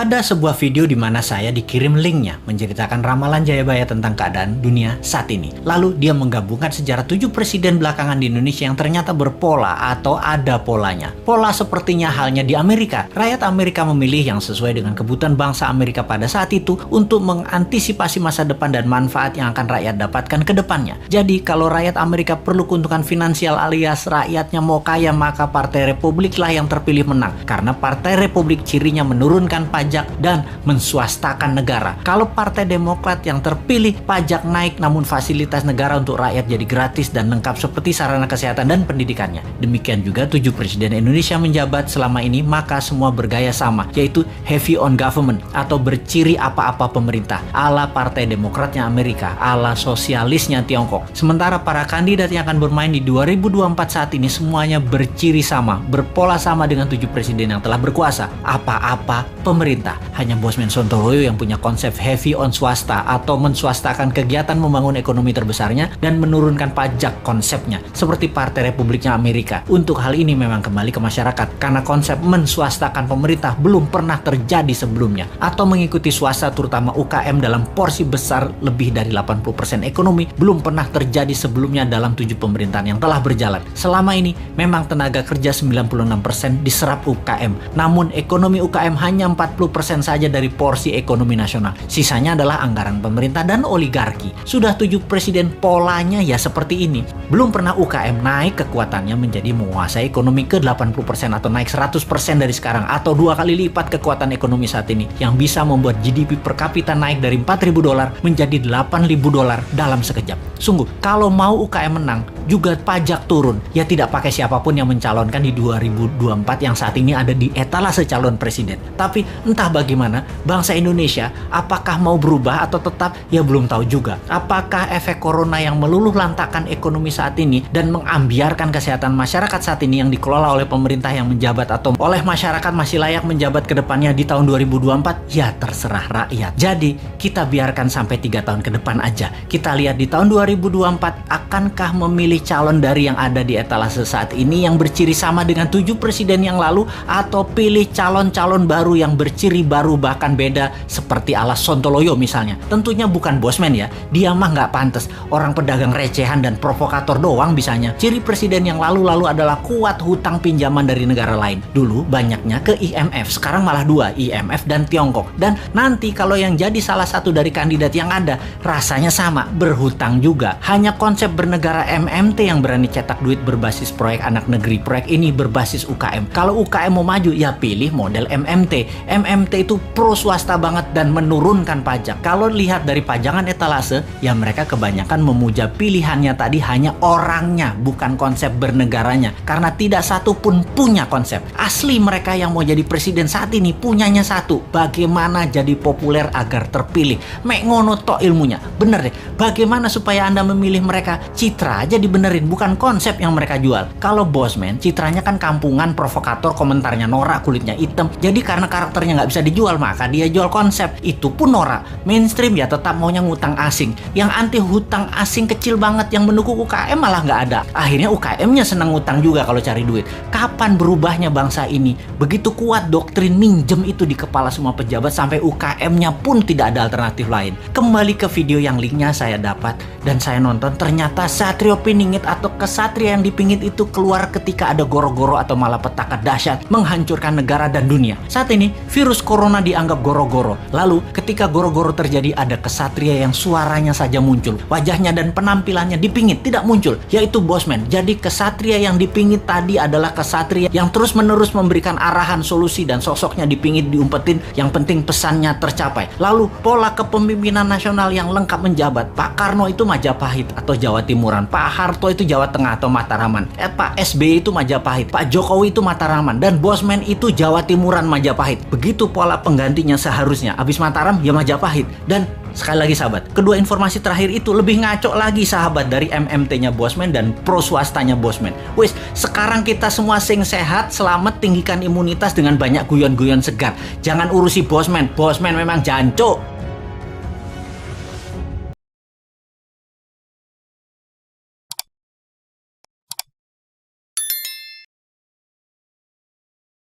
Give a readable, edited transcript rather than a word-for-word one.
Ada sebuah video di mana saya dikirim linknya menceritakan ramalan Jayabaya tentang keadaan dunia saat ini. Lalu dia menggabungkan sejarah 7 presiden belakangan di Indonesia yang ternyata berpola atau ada polanya. Pola sepertinya halnya di Amerika. Rakyat Amerika memilih yang sesuai dengan kebutuhan bangsa Amerika pada saat itu untuk mengantisipasi masa depan dan manfaat yang akan rakyat dapatkan ke depannya. Jadi kalau rakyat Amerika perlu keuntungan finansial alias rakyatnya mau kaya, maka Partai Republik lah yang terpilih menang. Karena Partai Republik cirinya menurunkan pajak dan menswastakan negara. Kalau Partai Demokrat yang terpilih, pajak naik namun fasilitas negara untuk rakyat jadi gratis dan lengkap seperti sarana kesehatan dan pendidikannya. Demikian juga 7 presiden Indonesia menjabat selama ini, maka semua bergaya sama, yaitu heavy on government atau berciri apa-apa pemerintah, ala Partai Demokratnya Amerika, ala sosialisnya Tiongkok. Sementara para kandidat yang akan bermain di 2024 saat ini semuanya berciri sama, berpola sama dengan 7 presiden yang telah berkuasa, apa-apa pemerintah. Hanya Bosman Sontoloyo yang punya konsep heavy on swasta atau menswastakan kegiatan membangun ekonomi terbesarnya dan menurunkan pajak konsepnya seperti Partai Republiknya Amerika. Untuk hal ini memang kembali ke masyarakat karena konsep menswastakan pemerintah belum pernah terjadi sebelumnya, atau mengikuti swasta terutama UKM dalam porsi besar lebih dari 80% ekonomi belum pernah terjadi sebelumnya dalam 7 pemerintahan yang telah berjalan. Selama ini memang tenaga kerja 96% diserap UKM, namun ekonomi UKM hanya 40% saja dari porsi ekonomi nasional. Sisanya adalah anggaran pemerintah dan oligarki. Sudah 7 presiden polanya ya seperti ini. Belum pernah UKM naik kekuatannya menjadi menguasai ekonomi ke 80% atau naik 100% dari sekarang, atau 2 kali lipat kekuatan ekonomi saat ini yang bisa membuat GDP per kapita naik dari $4.000 menjadi $8.000 dalam sekejap. Sungguh, kalau mau UKM menang, juga pajak turun. Ya tidak pakai siapapun yang mencalonkan di 2024 yang saat ini ada di etalase calon presiden. Tapi entah bagaimana, bangsa Indonesia apakah mau berubah atau tetap, ya belum tahu juga. Apakah efek corona yang meluluh lantakan ekonomi saat ini dan mengambiarkan kesehatan masyarakat saat ini yang dikelola oleh pemerintah yang menjabat atau oleh masyarakat masih layak menjabat ke depannya di tahun 2024? Ya terserah rakyat. Jadi kita biarkan sampai 3 tahun ke depan aja. Kita lihat di tahun 2024 akankah memilih calon dari yang ada di etalase saat ini yang berciri sama dengan 7 presiden yang lalu, atau pilih calon-calon baru yang berciri baru bahkan beda seperti ala Sontoloyo misalnya. Tentunya bukan Bosman ya, dia mah nggak pantas, orang pedagang recehan dan provokator doang bisanya. Ciri presiden yang lalu-lalu adalah kuat hutang pinjaman dari negara lain. Dulu banyaknya ke IMF, sekarang malah 2, IMF dan Tiongkok. Dan nanti kalau yang jadi salah satu dari kandidat yang ada, rasanya sama, berhutang juga. Hanya konsep bernegara MMT yang berani cetak duit berbasis proyek anak negeri. Proyek ini berbasis UKM. Kalau UKM mau maju, ya pilih model MMT. MMT itu pro swasta banget dan menurunkan pajak. Kalau lihat dari pajangan etalase, ya mereka kebanyakan memuja pilihannya tadi hanya orangnya, bukan konsep bernegaranya. Karena tidak satu pun punya konsep. Asli mereka yang mau jadi presiden saat ini punyanya satu, bagaimana jadi populer agar terpilih. Mek ngono tok ilmunya. Bener deh, bagaimana supaya Anda memilih mereka? Citra aja dibenerin, bukan konsep yang mereka jual. Kalau Bosman, citranya kan kampungan, provokator, komentarnya norak, kulitnya hitam. Jadi karena karakternya nggak bisa dijual, maka dia jual konsep. Itu pun norak. Mainstream ya tetap maunya ngutang asing. Yang anti hutang asing kecil banget, yang mendukung UKM malah nggak ada. Akhirnya UKM-nya senang ngutang juga kalau cari duit. Kapan berubahnya bangsa ini? Begitu kuat doktrin minjem itu di kepala semua pejabat sampai UKM-nya pun tidak ada alternatif lain. Kembali ke video yang linknya saya dapat dan saya nonton, ternyata Satrio Piningit atau kesatria yang dipingit itu keluar ketika ada goro-goro atau malapetaka dahsyat menghancurkan negara dan dunia. Saat ini virus corona dianggap goro-goro. Lalu ketika goro-goro terjadi, ada kesatria yang suaranya saja muncul, wajahnya dan penampilannya dipingit tidak muncul, yaitu Bosman. Jadi kesatria yang dipingit tadi adalah kesatria yang terus-menerus memberikan arahan, solusi, dan sosoknya dipingit, diumpetin, yang penting pesannya tercapai. Lalu pola kepemimpinan nasional yang lengkap menjabat. Pak Karno itu Majapahit atau Jawa Timuran, Pak Harto itu Jawa Tengah atau Mataraman, Pak SBY itu Majapahit, Pak Jokowi itu Mataraman, dan Bosman itu Jawa Timuran Majapahit. Begitu pola penggantinya seharusnya. Abis Mataram ya Majapahit. Dan sekali lagi sahabat, kedua informasi terakhir itu lebih ngaco lagi sahabat dari MMT-nya Bosman dan pro swastanya Bosman. Wis, sekarang kita semua sing sehat, selamat, tinggikan imunitas dengan banyak guyon-guyon segar. Jangan urusi Bosman. Bosman memang jancuk.